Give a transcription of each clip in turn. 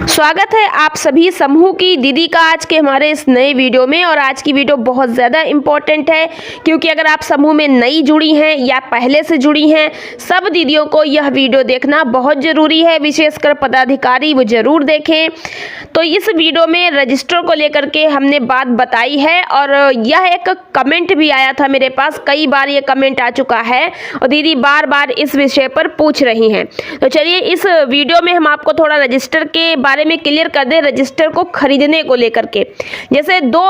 स्वागत है आप सभी समूह की दीदी का आज के हमारे इस नए वीडियो में। और आज की वीडियो बहुत ज़्यादा इम्पोर्टेंट है क्योंकि अगर आप समूह में नई जुड़ी हैं या पहले से जुड़ी हैं, सब दीदियों को यह वीडियो देखना बहुत ज़रूरी है। विशेषकर पदाधिकारी वो ज़रूर देखें। तो इस वीडियो में रजिस्टर को लेकर के हमने बात बताई है और यह एक कमेंट भी आया था मेरे पास, कई बार ये कमेंट आ चुका है और दीदी बार बार इस विषय पर पूछ रही हैं। तो चलिए इस वीडियो में हम आपको थोड़ा रजिस्टर के बारे में क्लियर कर दें, रजिस्टर को खरीदने को लेकर के। जैसे दो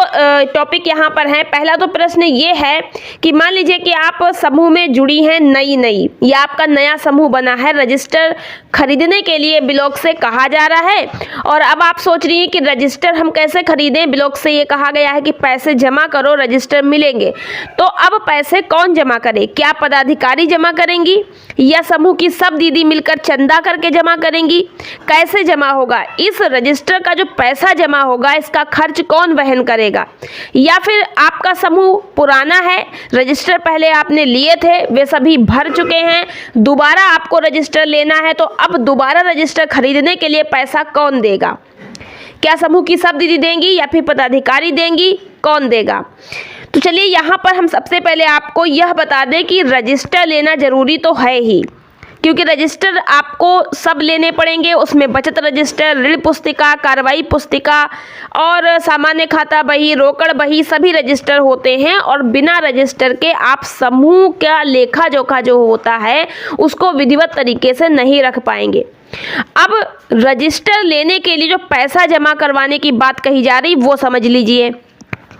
टॉपिक यहाँ पर हैं। पहला तो प्रश्न ये है कि मान लीजिए कि आप समूह में जुड़ी हैं नई या आपका नया समूह बना है, रजिस्टर खरीदने के लिए ब्लॉक से कहा जा रहा है और अब आप सोच रही हैं कि रजिस्टर हम कैसे खरीदें। ब्लॉक से ये कहा गया है कि पैसे जमा करो रजिस्टर मिलेंगे। तो अब पैसे कौन जमा करे? क्या पदाधिकारी जमा करेंगी या समूह की सब दीदी मिलकर चंदा करके जमा करेंगी? कैसे जमा होगा? इस रजिस्टर का जो पैसा जमा होगा इसका खर्च कौन वहन करेगा? या फिर आपका समूह पुराना है, रजिस्टर पहले आपने लिए थे, वे सभी भर चुके हैं, दोबारा आपको रजिस्टर लेना है, तो अब दोबारा रजिस्टर खरीदने के लिए पैसा कौन देगा? क्या समूह की सब दीदी देंगी या फिर पदाधिकारी देंगी? कौन देगा? तो चलिए यहाँ पर हम सबसे पहले आपको यह बता दें कि रजिस्टर लेना जरूरी तो है ही, क्योंकि रजिस्टर आपको सब लेने पड़ेंगे। उसमें बचत रजिस्टर, ऋण पुस्तिका, कार्रवाई पुस्तिका और सामान्य खाता बही, रोकड़ बही सभी रजिस्टर होते हैं और बिना रजिस्टर के आप समूह का लेखा जोखा जो होता है उसको विधिवत तरीके से नहीं रख पाएंगे। अब रजिस्टर लेने के लिए जो पैसा जमा करवाने की बात कही जा रही वो समझ लीजिए।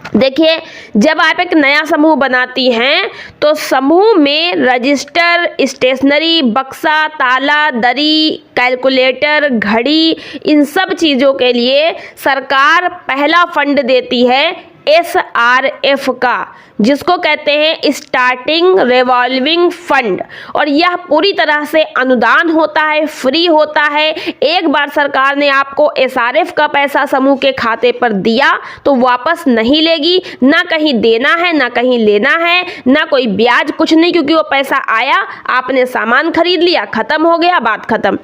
देखिए, जब आप एक नया समूह बनाती हैं तो समूह में रजिस्टर, स्टेशनरी, बक्सा, ताला, दरी, कैलकुलेटर, घड़ी, इन सब चीज़ों के लिए सरकार पहला फंड देती है SRF का, जिसको कहते हैं स्टार्टिंग रिवॉल्विंग फंड। और यह पूरी तरह से अनुदान होता है, फ्री होता है। एक बार सरकार ने आपको SRF का पैसा समूह के खाते पर दिया तो वापस नहीं लेगी, ना कहीं देना है ना कहीं लेना है, ना कोई ब्याज, कुछ नहीं, क्योंकि वो पैसा आया, आपने सामान खरीद लिया, खत्म हो गया, बात खत्म।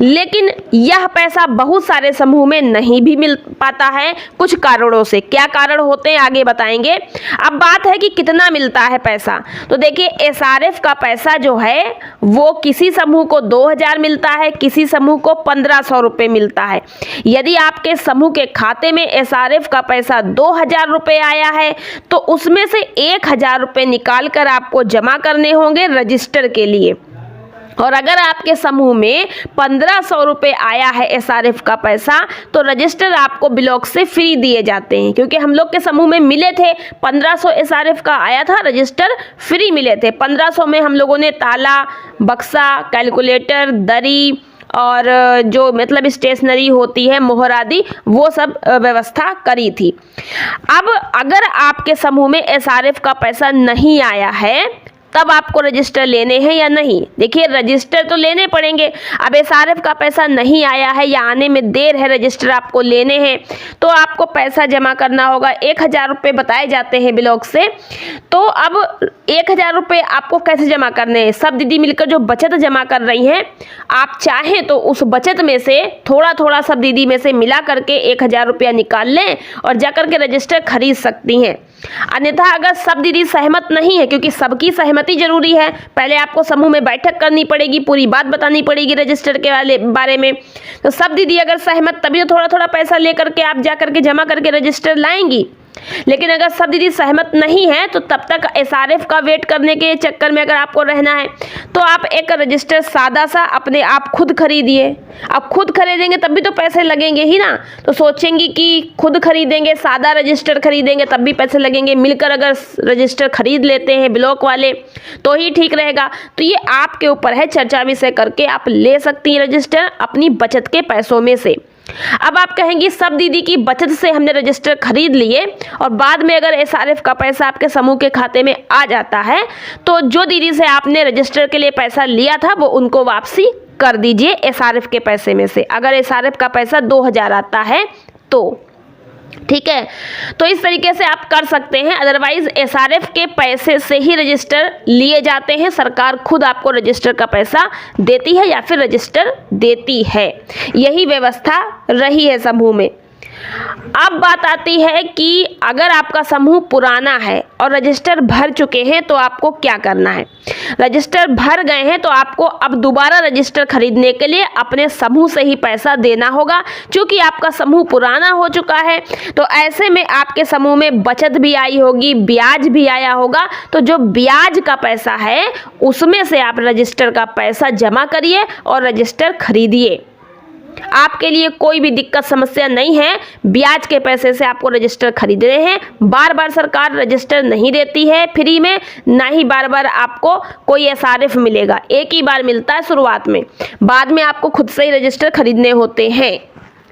लेकिन यह पैसा बहुत सारे समूह में नहीं भी मिल पाता है कुछ कारणों से। क्या कारण होते हैं आगे बताएंगे। अब बात है कि कितना मिलता है पैसा। तो देखिए, SRF का पैसा जो है वो किसी समूह को 2000 मिलता है, किसी समूह को 1500 रुपये मिलता है। यदि आपके समूह के खाते में SRF का पैसा 2000 रुपये आया है तो उसमें से 1000 रुपये निकाल कर आपको जमा करने होंगे रजिस्टर के लिए। और अगर आपके समूह में 1500 रुपये आया है SRF का पैसा तो रजिस्टर आपको ब्लॉक से फ्री दिए जाते हैं, क्योंकि हम लोग के समूह में मिले थे 1500 SRF का आया था, रजिस्टर फ्री मिले थे। 1500 में हम लोगों ने ताला, बक्सा, कैलकुलेटर, दरी और जो मतलब स्टेशनरी होती है, मोहर आदि, वो सब व्यवस्था करी थी। अब अगर आपके समूह में SRF का पैसा नहीं आया है तब आपको रजिस्टर लेने हैं या नहीं? देखिए, रजिस्टर तो लेने पड़ेंगे। अब SRF का पैसा नहीं आया है या आने में देर है, रजिस्टर आपको लेने हैं तो आपको पैसा जमा करना होगा। 1000 रुपये बताए जाते हैं ब्लॉक से। तो अब 1000 रुपये आपको कैसे जमा करने हैं? सब दीदी मिलकर जो बचत जमा कर रही हैं, आप चाहें तो उस बचत में से थोड़ा थोड़ा सब दीदी में से मिला करके 1000 रुपया निकाल लें और जाकर के रजिस्टर खरीद सकती हैं। अन्यथा अगर सब दीदी सहमत नहीं है, क्योंकि सबकी सहमति जरूरी है, पहले आपको समूह में बैठक करनी पड़ेगी, पूरी बात बतानी पड़ेगी रजिस्टर के बारे में। तो सब दीदी अगर सहमत तभी तो थोड़ा थोड़ा पैसा लेकर के आप जाकर के जमा करके रजिस्टर लाएंगी। लेकिन अगर सब दीदी सहमत नहीं है तो तब तक SRF का वेट करने के चक्कर में अगर आपको रहना है तो आप एक रजिस्टर सादा सा अपने आप खुद खरीदिए। आप खुद खरीदेंगे तब भी तो पैसे लगेंगे ही ना, तो सोचेंगी कि खुद खरीदेंगे, सादा रजिस्टर खरीदेंगे तब भी पैसे लगेंगे, मिलकर अगर रजिस्टर खरीद लेते हैं ब्लॉक वाले तो ही ठीक रहेगा। तो ये आपके ऊपर है, चर्चा विषय करके आप ले सकती हैं रजिस्टर अपनी बचत के पैसों में से। अब आप कहेंगी सब दीदी की बचत से हमने रजिस्टर खरीद लिए और बाद में अगर SRF का पैसा आपके समूह के खाते में आ जाता है तो जो दीदी से आपने रजिस्टर के लिए पैसा लिया था वो उनको वापसी कर दीजिए SRF के पैसे में से। अगर SRF का पैसा 2000 आता है तो ठीक है, तो इस तरीके से आप कर सकते हैं। अदरवाइज एसआरएफ के पैसे से ही रजिस्टर लिए जाते हैं, सरकार खुद आपको रजिस्टर का पैसा देती है या फिर रजिस्टर देती है, यही व्यवस्था रही है समूह में। अब बात आती है कि अगर आपका समूह पुराना है और रजिस्टर भर चुके हैं तो आपको क्या करना है। रजिस्टर भर गए हैं तो आपको अब दोबारा रजिस्टर खरीदने के लिए अपने समूह से ही पैसा देना होगा। क्योंकि आपका समूह पुराना हो चुका है तो ऐसे में आपके समूह में बचत भी आई होगी, ब्याज भी आया होगा, तो जो ब्याज का पैसा है उसमें से आप रजिस्टर का पैसा जमा करिए और रजिस्टर खरीदिए। आपके लिए कोई भी दिक्कत समस्या नहीं है, ब्याज के पैसे से आपको रजिस्टर खरीदने हैं। बार बार सरकार रजिस्टर नहीं देती है फ्री में, ना ही बार बार आपको कोई एसआरएफ मिलेगा, एक ही बार मिलता है शुरुआत में, बाद में आपको खुद से ही रजिस्टर खरीदने होते हैं।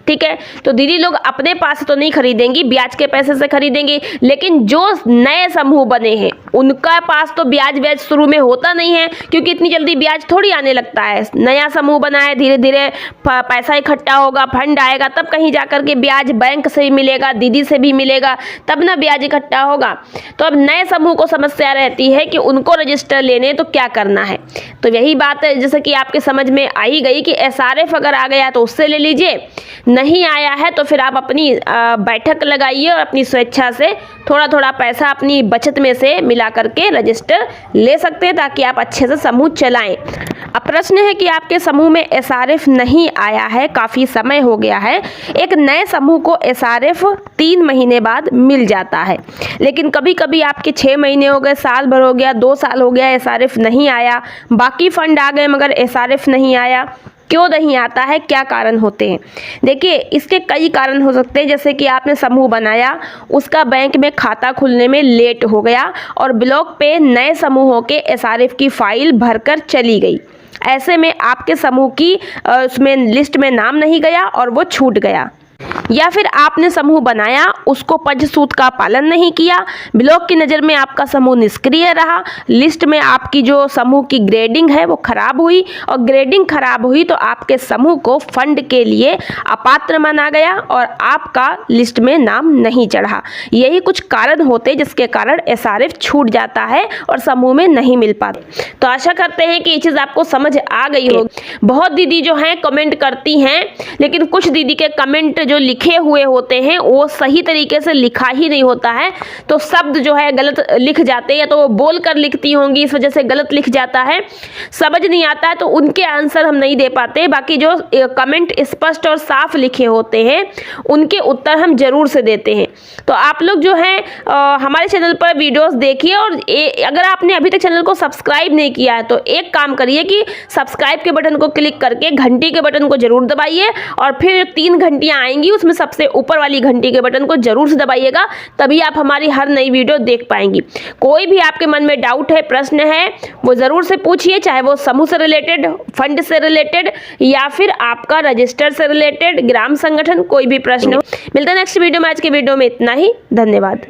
ठीक है, तो दीदी लोग अपने पास तो नहीं खरीदेंगी, ब्याज के पैसे से खरीदेंगी, लेकिन जो नए समूह बने हैं उनका पास तो ब्याज शुरू में होता नहीं है, क्योंकि इतनी जल्दी ब्याज थोड़ी आने लगता है। नया समूह बना है, धीरे धीरे पैसा इकट्ठा होगा, फंड आएगा, तब कहीं जाकर के ब्याज बैंक से भी मिलेगा, दीदी से भी मिलेगा, तब ना ब्याज इकट्ठा होगा। तो अब नए समूह को समस्या रहती है कि उनको रजिस्टर लेने तो क्या करना है। तो यही बात है, जैसे कि आपके समझ में आ ही गई कि एसआरएफ अगर आ गया तो उससे ले लीजिए, नहीं आया है तो फिर आप अपनी बैठक लगाइए और अपनी स्वेच्छा से थोड़ा थोड़ा पैसा अपनी बचत में से मिला करके रजिस्टर ले सकते हैं, ताकि आप अच्छे से समूह चलाएं। अब प्रश्न है कि आपके समूह में एसआरएफ नहीं आया है, काफ़ी समय हो गया है। एक नए समूह को एसआरएफ 3 महीने बाद मिल जाता है, लेकिन कभी कभी आपके 6 महीने हो गए, साल भर हो गया, 2 साल हो गया, एसआरएफ नहीं आया, बाकी फंड आ गए मगर एसआरएफ नहीं आया। क्यों नहीं आता है, क्या कारण होते हैं? देखिए, इसके कई कारण हो सकते हैं। जैसे कि आपने समूह बनाया, उसका बैंक में खाता खुलने में लेट हो गया और ब्लॉक पे नए समूहों के एसआरएफ की फाइल भरकर चली गई। ऐसे में आपके समूह की उसमें लिस्ट में नाम नहीं गया और वो छूट गया। या फिर आपने समूह बनाया, उसको पंचसूत्र का पालन नहीं किया, ब्लॉक की नज़र में आपका समूह निष्क्रिय रहा, लिस्ट में आपकी जो समूह की ग्रेडिंग है वो खराब हुई, और ग्रेडिंग खराब हुई तो आपके समूह को फंड के लिए अपात्र माना गया और आपका लिस्ट में नाम नहीं चढ़ा। यही कुछ कारण होते जिसके कारण एसआरएफ छूट जाता है और समूह में नहीं मिल पाता। तो आशा करते हैं कि ये चीज़ आपको समझ आ गई होगी। बहुत दीदी जो हैं कमेंट करती हैं, लेकिन कुछ दीदी के कमेंट जो लिखे हुए होते हैं वो सही तरीके से लिखा ही नहीं होता है, तो शब्द जो है गलत लिख जाते हैं, या तो वो बोल कर लिखती होंगी, इस वजह से गलत लिख जाता है, समझ नहीं आता है, तो उनके आंसर हम नहीं दे पाते। बाकी जो कमेंट स्पष्ट और साफ लिखे होते हैं उनके उत्तर हम जरूर से देते हैं। तो आप लोग जो है हमारे चैनल पर वीडियोस देखिए, और अगर आपने अभी तक चैनल को सब्सक्राइब नहीं किया है तो एक काम करिए कि सब्सक्राइब के बटन को क्लिक करके घंटी के बटन को जरूर दबाइए, और फिर 3 घंटियाँ आएंगी उसमें सबसे ऊपर वाली घंटी के बटन को जरूर से दबाइएगा, तभी आप हमारी हर नई वीडियो देख पाएंगी। कोई भी आपके मन में डाउट है, प्रश्न है, वो जरूर से पूछिए, चाहे वो समूह से रिलेटेड, फंड से रिलेटेड, या फिर आपका रजिस्टर से रिलेटेड, ग्राम संगठन, कोई भी प्रश्न हो। मिलता है नेक्स्ट वीडियो में। आज के वीडियो में इतना ही, धन्यवाद।